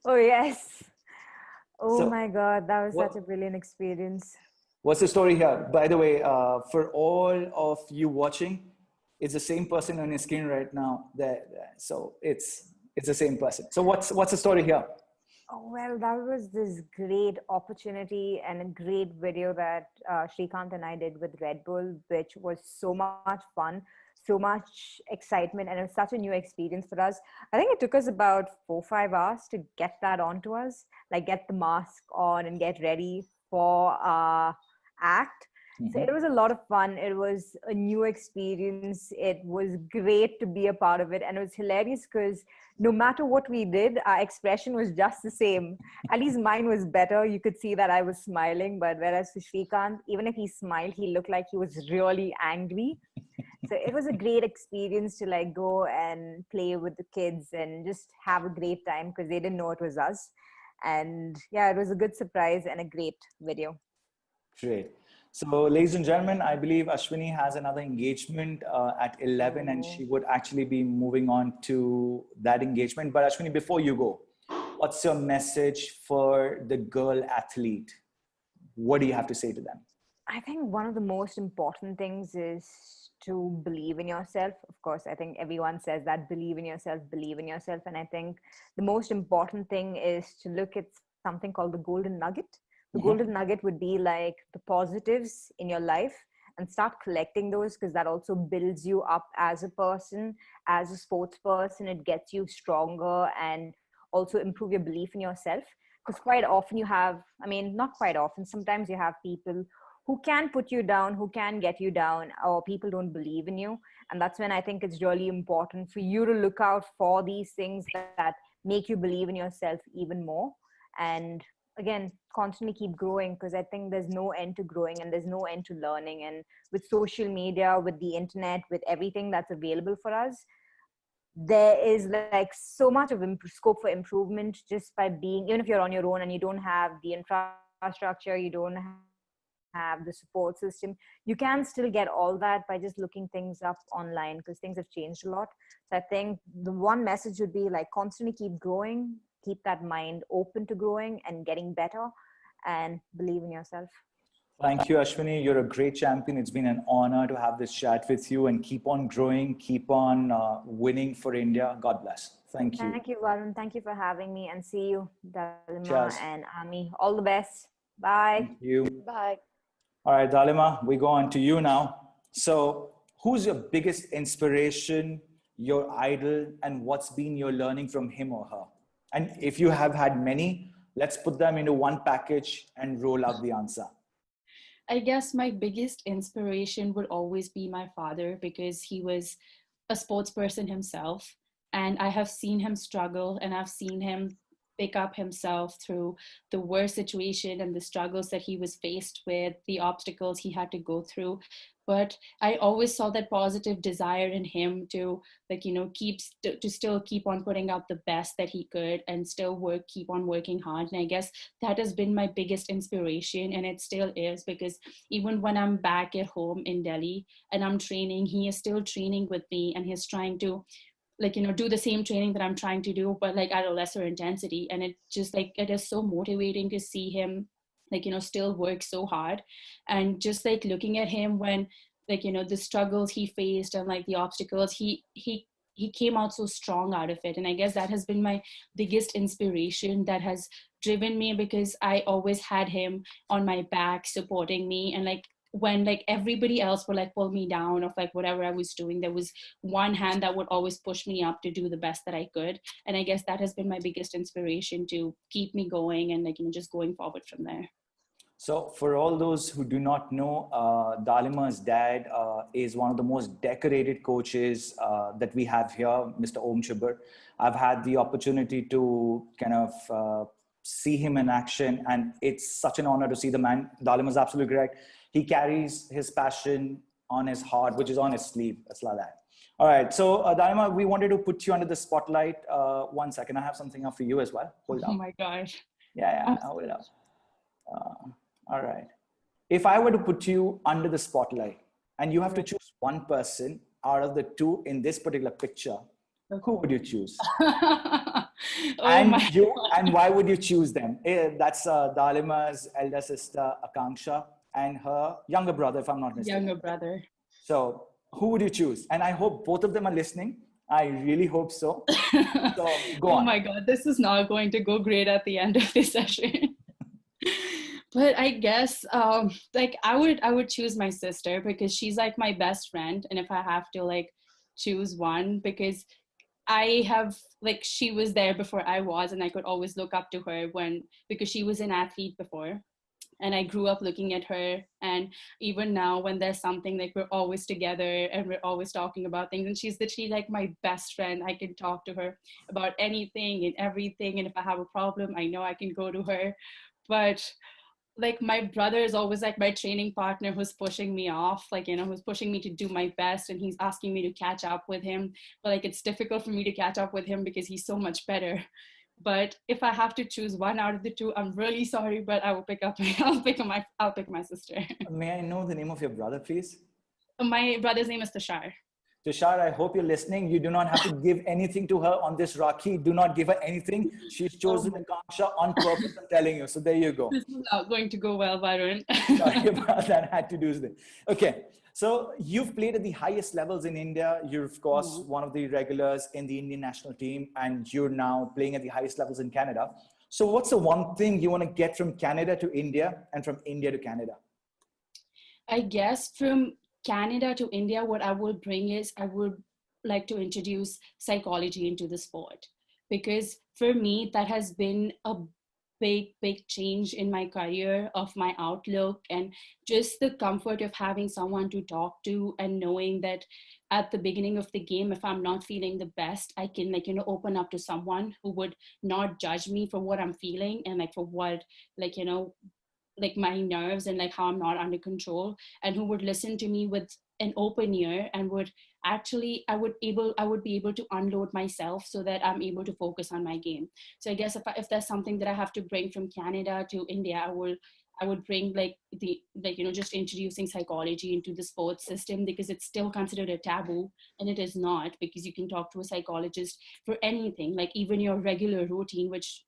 Oh, yes. Oh So, my God. That was what- such a brilliant experience. What's the story here? By the way, for all of you watching, it's the same person on your screen right now. There. So it's the same person. So what's the story here? Oh, well, that was this great opportunity and a great video that Srikanth and I did with Red Bull, which was so much fun, so much excitement, and it was such a new experience for us. I think it took us about 4-5 hours to get that onto us, like get the mask on and get ready for our act. So it was a lot of fun. It was a new experience. It was great to be a part of it. And it was hilarious because no matter what we did, our expression was just the same. At least mine was better. You could see that I was smiling. But whereas for Srikanth, even if he smiled, he looked like he was really angry. So it was a great experience to like go and play with the kids and just have a great time because they didn't know it was us. And yeah, it was a good surprise and a great video. Great. So, ladies and gentlemen, I believe Ashwini has another engagement at 11 and she would actually be moving on to that engagement. But Ashwini, before you go, what's your message for the girl athlete? What do you have to say to them? I think one of the most important things is to believe in yourself. Of course, I think everyone says that, believe in yourself, believe in yourself. And I think the most important thing is to look at something called the golden nugget. The golden nugget would be like the positives in your life and start collecting those, because that also builds you up as a person, as a sports person. It gets you stronger and also improve your belief in yourself. Because quite often you have, I mean, not quite often, sometimes you have people who can put you down, who can get you down, or people don't believe in you. And that's when I think it's really important for you to look out for these things that make you believe in yourself even more. And again, constantly keep growing, because I think there's no end to growing and there's no end to learning. And with social media, with the internet, with everything that's available for us, there is like so much of scope for improvement just by being, even if you're on your own and you don't have the infrastructure, you don't have the support system, you can still get all that by just looking things up online, because things have changed a lot. So I think the one message would be like constantly keep growing, keep that mind open to growing and getting better, and believe in yourself. Thank you, Ashwini. You're a great champion. It's been an honor to have this chat with you, and keep on growing, keep on winning for India. God bless. Thank you. Thank you, Varun. Thank you for having me, and see you, Dalima Cheers. and Amee. All the best. Bye. Thank you. Bye. All right, Dalima, we go on to you now. So who's your biggest inspiration, your idol, and what's been your learning from him or her? And if you have had many, let's put them into one package and roll out the answer. I guess my biggest inspiration would always be my father, because he was a sports person himself. And I have seen him struggle, and I've seen him pick up himself through the worst situation and the struggles that he was faced with, the obstacles he had to go through. But I always saw that positive desire in him to, like, you know, to still keep on putting out the best that he could and still keep on working hard. And I guess that has been my biggest inspiration, and it still is, because even when I'm back at home in Delhi and I'm training, he is still training with me, and he's trying to, like, you know, do the same training that I'm trying to do, but like at a lesser intensity. And it just like, it is so motivating to see him, like, you know, still work so hard. And just like looking at him when, like, you know, the struggles he faced and like the obstacles, he came out so strong out of it. And I guess that has been my biggest inspiration that has driven me, because I always had him on my back supporting me. And like, when like everybody else would like pull me down of like whatever I was doing, there was one hand that would always push me up to do the best that I could. And I guess that has been my biggest inspiration to keep me going and, like, you know, just going forward from there. So for all those who do not know, Dalima's dad is one of the most decorated coaches that we have here, Mr. Om Chhibber. I've had the opportunity to kind of see him in action, and it's such an honor to see the man. Dalima's absolutely correct. He carries his passion on his heart, which is on his sleeve. It's like that. All right. So Dalima, we wanted to put you under the spotlight. 1 second. I have something up for you as well. Hold on. Oh my gosh. Yeah. Hold up. All right. If I were to put you under the spotlight and you have to choose one person out of the two in this particular picture, who would you choose? And why would you choose them? That's Dalima's elder sister, Akanksha, and her younger brother, if I'm not mistaken. Younger brother. So who would you choose? And I hope both of them are listening. I really hope so. So go on. Oh my God, this is not going to go great at the end of this session. But I guess like I would choose my sister, because she's like my best friend. And if I have to like choose one, because I have, like, she was there before I was, and I could always look up to her because she was an athlete before. And I grew up looking at her. And even now, when there's something, like, we're always together and we're always talking about things. And she's literally like my best friend. I can talk to her about anything and everything. And if I have a problem, I know I can go to her. But like, my brother is always like my training partner, who's pushing me off, like, you know, who's pushing me to do my best, and he's asking me to catch up with him. But like, it's difficult for me to catch up with him because he's so much better. But if I have to choose one out of the two, I'm really sorry, but I will I'll pick my sister. May I know the name of your brother, please? My brother's name is Tushar. Tushar, I hope you're listening. You do not have to give anything to her on this Rakhi. Do not give her anything. She's chosen Akanksha on purpose, I'm telling you. So there you go. This is not going to go well, Varun. Sorry about that. I had to do this. Okay. So you've played at the highest levels in India. You're, of course, one of the regulars in the Indian national team, and you're now playing at the highest levels in Canada. So what's the one thing you want to get from Canada to India and from India to Canada? I guess from Canada to India, what I will bring is I would like to introduce psychology into the sport, because for me, that has been a big change in my career, of my outlook, and just the comfort of having someone to talk to, and knowing that at the beginning of the game, if I'm not feeling the best, I can, like, open up to someone who would not judge me for what I'm feeling, and like for what, like, like my nerves, and like how I'm not under control, and who would listen to me with an open ear, and would actually, I would be able to unload myself so that I'm able to focus on my game. So I guess if there's something that I have to bring from Canada to India, I would bring like just introducing psychology into the sports system, because it's still considered a taboo, and it is not, because you can talk to a psychologist for anything, like even your regular routine, which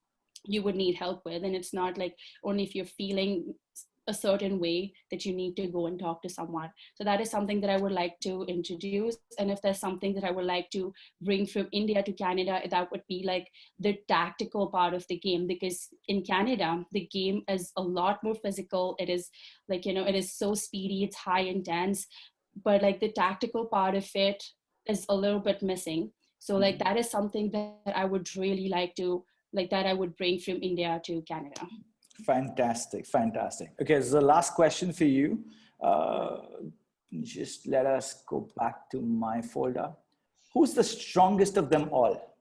you would need help with. And it's not like only if you're feeling a certain way that you need to go and talk to someone. So that is something that I would like to introduce. And if there's something that I would like to bring from India to Canada, that would be like the tactical part of the game, because in Canada the game is a lot more physical. It is like, it is so speedy, it's high intense, but like the tactical part of it is a little bit missing. So like that is something that I would really like to, like, that I would bring from India to Canada. Fantastic, fantastic. Okay, so the last question for you. Just let us go back to my folder. Who's the strongest of them all?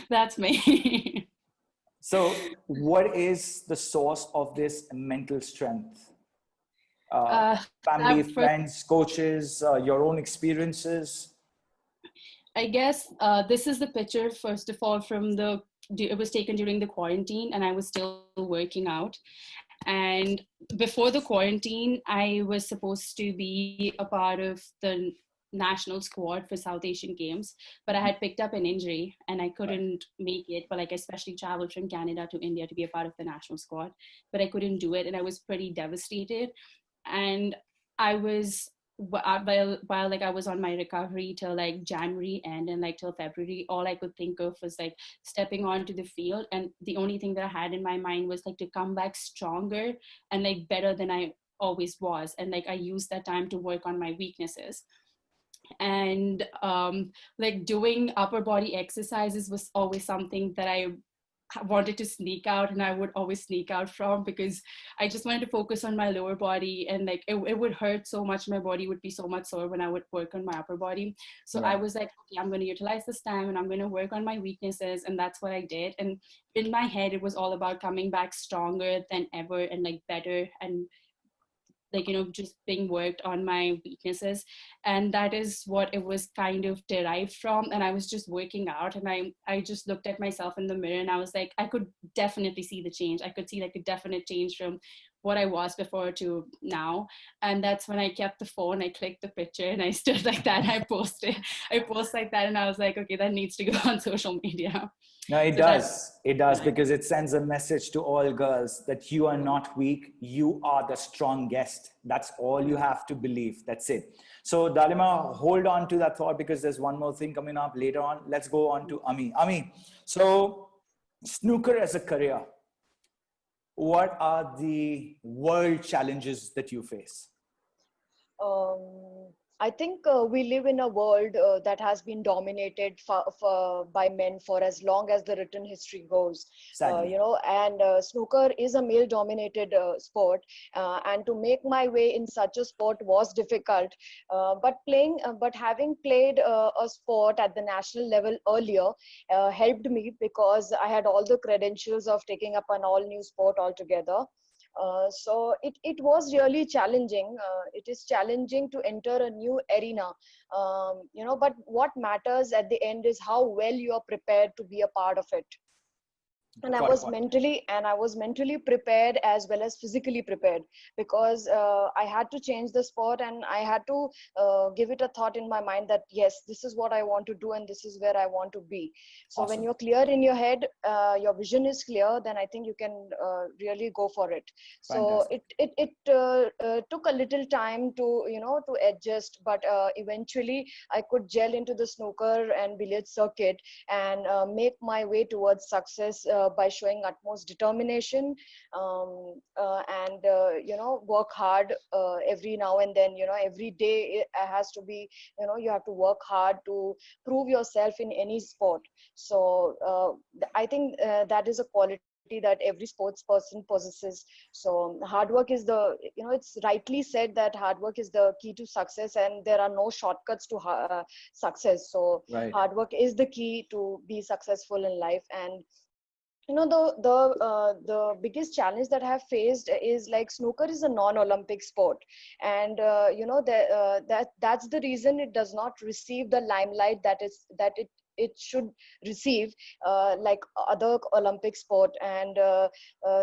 That's me. So, what is the source of this mental strength? Family, friends, coaches, your own experiences? I guess this is the picture, first of all, it was taken during the quarantine, and I was still working out. And before the quarantine, I was supposed to be a part of the national squad for South Asian Games, but I had picked up an injury and I couldn't make it. But like, I especially traveled from Canada to India to be a part of the national squad, but I couldn't do it, and I was pretty devastated. And I was, while like I was on my recovery till like January end, and like till February, all I could think of was like stepping onto the field, and the only thing that I had in my mind was like to come back stronger and like better than I always was. And like I used that time to work on my weaknesses. And like doing upper body exercises was always something that I wanted to sneak out, and I would always sneak out from, because I just wanted to focus on my lower body. And like it would hurt so much, my body would be so much sore when I would work on my upper body. So I was like, okay, I'm going to utilize this time and I'm going to work on my weaknesses. And that's what I did. And in my head, it was all about coming back stronger than ever, and like better, and like, just being worked on my weaknesses. And that is what it was kind of derived from. And I was just working out, and I just looked at myself in the mirror, and I was like, I could definitely see the change. I could see like a definite change from what I was before to now. And that's when I kept the phone, I clicked the picture, and I stood like that, and I post like that, and I was like, okay, that needs to go on social media. No, it does. It does, because it sends a message to all girls that you are not weak. You are the strongest. That's all you have to believe. That's it. So Dalima, hold on to that thought, because there's one more thing coming up later on. Let's go on to Amee. Amee, so snooker as a career, what are the world challenges that you face? I think we live in a world that has been dominated by men for as long as the written history goes. And snooker is a male-dominated sport, and to make my way in such a sport was difficult. But having played a sport at the national level earlier helped me, because I had all the credentials of taking up an all-new sport altogether. So it was really challenging. It is challenging to enter a new arena, but what matters at the end is how well you are prepared to be a part of it. And I was mentally prepared as well as physically prepared, because I had to change the sport, and I had to give it a thought in my mind that yes, this is what I want to do and this is where I want to be. So when you're clear in your head, your vision is clear, then I think you can really go for it. So it took a little time to adjust, but eventually I could gel into the snooker and billiard circuit and make my way towards success by showing utmost determination, and work hard every now and then. Every day it has to be, you have to work hard to prove yourself in any sport. So I think that is a quality that every sports person possesses. So hard work is it's rightly said that hard work is the key to success, and there are no shortcuts to success. So Right. hard work is the key to be successful in life. And the biggest challenge that I have faced is, like, snooker is a non-Olympic sport, and that's the reason it does not receive the limelight that it should receive, like other Olympic sport. And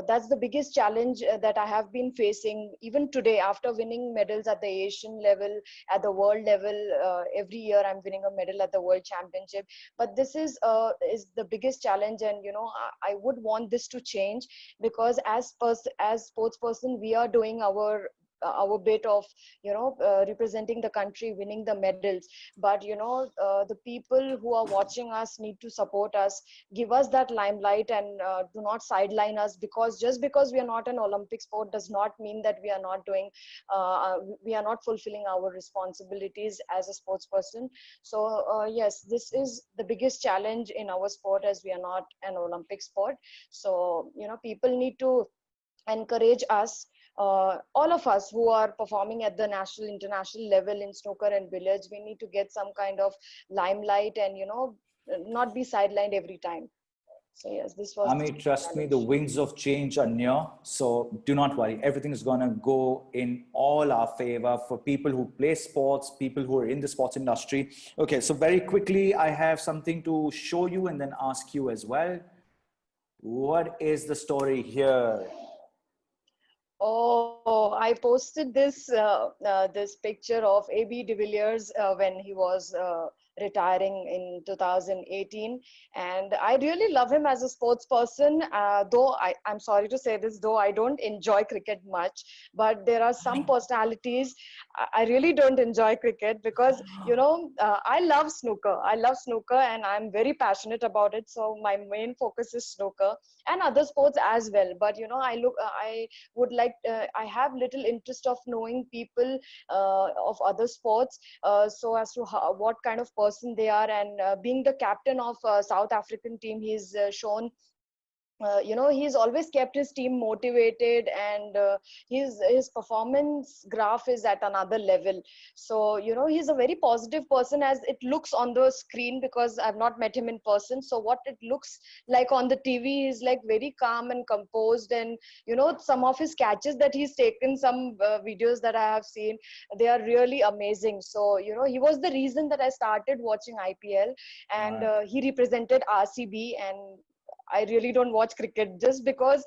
that's the biggest challenge that I have been facing even today, after winning medals at the Asian level, at the world level. Every year I'm winning a medal at the World Championship, but this is the biggest challenge. And I would want this to change, because as sports person, we are doing our bit of representing the country, winning the medals. But the people who are watching us need to support us, give us that limelight, and do not sideline us, because just because we are not an Olympic sport does not mean that we are not doing we are not fulfilling our responsibilities as a sports person. So yes, this is the biggest challenge in our sport, as we are not an Olympic sport. So people need to encourage us, all of us who are performing at the national, international level in snooker and billiards. We need to get some kind of limelight, and not be sidelined every time. So yes, this was Amee, trust me, the challenge. winds of change are near. So do not worry. Everything is going to go in all our favor for people who play sports, people who are in the sports industry. Okay, so very quickly, I have something to show you and then ask you as well. What is the story here? Oh, I posted this picture of AB de Villiers when he was retiring in 2018, and I really love him as a sports person. Though I'm sorry to say this, though I don't enjoy cricket much, but there are some personalities. I really don't enjoy cricket, because I love snooker. I love snooker, and I'm very passionate about it. So my main focus is snooker and other sports as well. But I would like I have little interest of knowing people of other sports, so as to what kind of person they are. And being the captain of South African team, he's shown he's always kept his team motivated, and his performance graph is at another level. So he's a very positive person, as it looks on the screen, because I've not met him in person. So what it looks like on the TV is like very calm and composed. And some of his catches that he's taken, some videos that I have seen, they are really amazing. So he was the reason that I started watching IPL, and he represented RCB. And I really don't watch cricket. Just because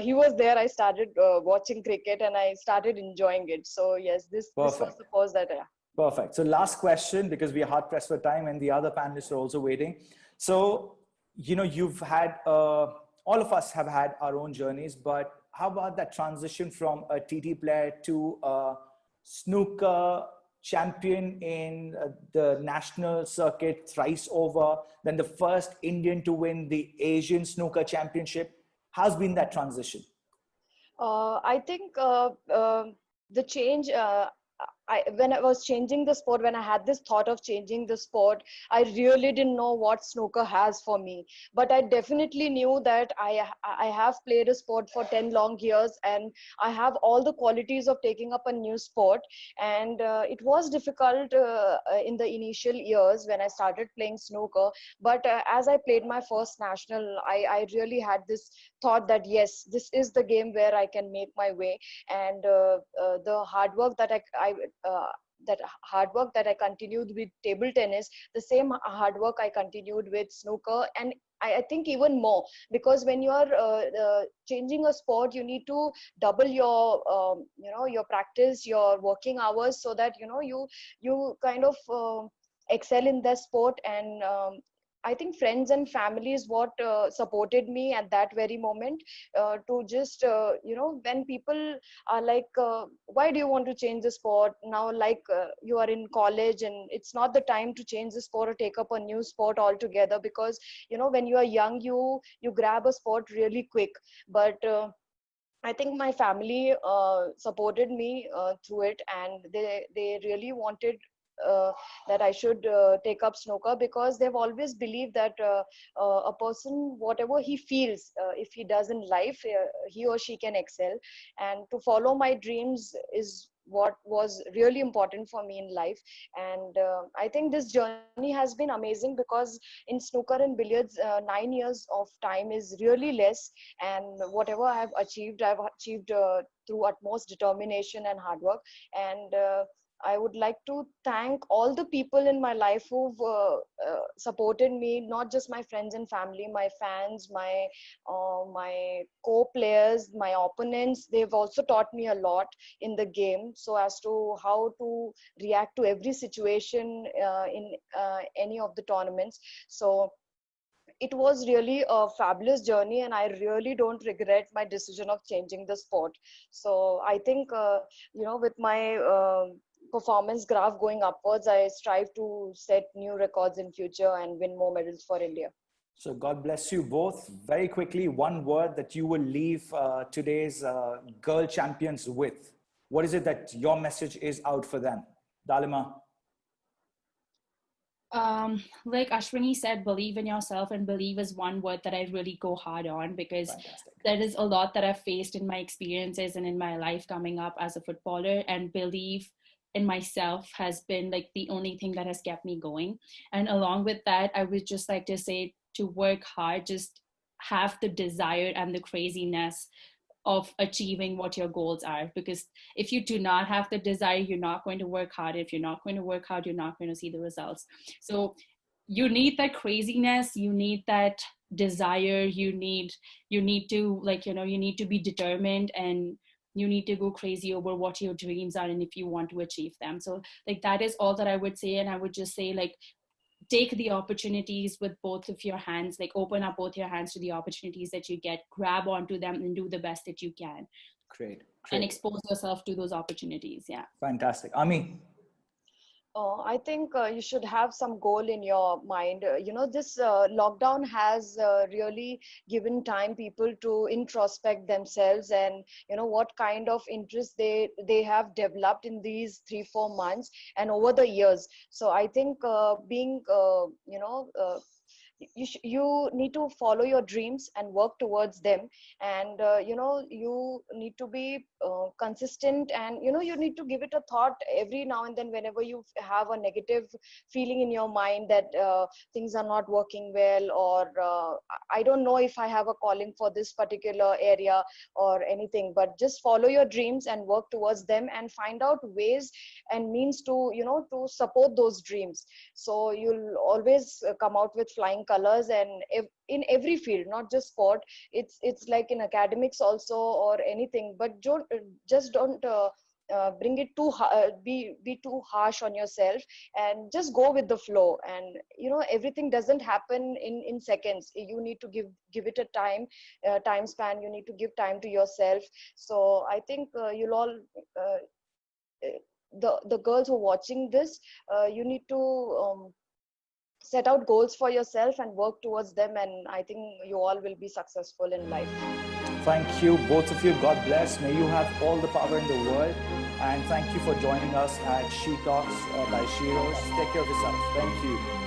he was there, I started watching cricket, and I started enjoying it. So yes, this was Perfect. the pause that Perfect. So last question, because we are hard pressed for time and the other panelists are also waiting. So, you've had, all of us have had our own journeys, but how about that transition from a TT player to a snooker champion in the national circuit thrice over, then the first Indian to win the Asian snooker championship? How's been that transition? I think the change, when I was changing the sport, when I had this thought of changing the sport, I really didn't know what snooker has for me. But I definitely knew that I have played a sport for 10 long years, and I have all the qualities of taking up a new sport. And it was difficult in the initial years when I started playing snooker. But as I played my first national, I really had this thought that yes, this is the game where I can make my way. And the hard work that hard work that I continued with table tennis, the same hard work I continued with snooker. And I think even more, because when you are changing a sport, you need to double your your practice, your working hours, so that you kind of excel in the sport. And I think friends and family is what supported me at that very moment, to just, when people are like, why do you want to change the sport now? Like, you are in college and it's not the time to change the sport or take up a new sport altogether, because, when you are young, you grab a sport really quick. But I think my family supported me through it, and they really wanted that I should take up snooker, because they've always believed that a person, whatever he feels, if he does in life, he or she can excel. And to follow my dreams is what was really important for me in life. And I think this journey has been amazing, because in snooker and billiards, 9 years of time is really less. And whatever I've achieved through utmost determination and hard work. And I would like to thank all the people in my life who've supported me, not just my friends and family, my fans, my co-players, my opponents. They've also taught me a lot in the game, so as to how to react to every situation in any of the tournaments. So it was really a fabulous journey, and I really don't regret my decision of changing the sport. So I think, with my performance graph going upwards, I strive to set new records in future and win more medals for India. So God bless you both. Very quickly, one word that you will leave today's girl champions with. What is it that your message is out for them? Dalima. Like Ashwini said, believe in yourself, and believe is one word that I really go hard on, because Fantastic. there is a lot that I've faced in my experiences and in my life coming up as a footballer, and believe in myself has been like the only thing that has kept me going. And along with that, I would just like to say to work hard, just have the desire and the craziness of achieving what your goals are, because if you do not have the desire, you're not going to work hard. If you're not going to work hard, you're not going to see the results. So you need that craziness, you need that desire, you need to, like, you need to be determined, and you need to go crazy over what your dreams are and if you want to achieve them. So like that is all that I would say. And I would just say, like, take the opportunities with both of your hands, like open up both your hands to the opportunities that you get, grab onto them and do the best that you can. Great. And expose yourself to those opportunities. Yeah. Fantastic. Amee. I think you should have some goal in your mind. This lockdown has really given time people to introspect themselves, and what kind of interest they have developed in these 3-4 months and over the years. So I think being you need to follow your dreams and work towards them. And you need to be consistent, and you need to give it a thought every now and then whenever you have a negative feeling in your mind that things are not working well, or I don't know if I have a calling for this particular area or anything. But just follow your dreams and work towards them, and find out ways and means to to support those dreams. So you'll always come out with flying colors, and in every field, not just sport. It's like in academics also, or anything. But just don't bring it be too harsh on yourself, and just go with the flow. And everything doesn't happen in seconds. You need to give it a time span. You need to give time to yourself. So I think you'll all the girls who are watching this, you need to set out goals for yourself and work towards them, and I think you all will be successful in life. Thank you, both of you. God bless. May you have all the power in the world. And thank you for joining us at She Talks by Sheerose. Take care of yourself. Thank you.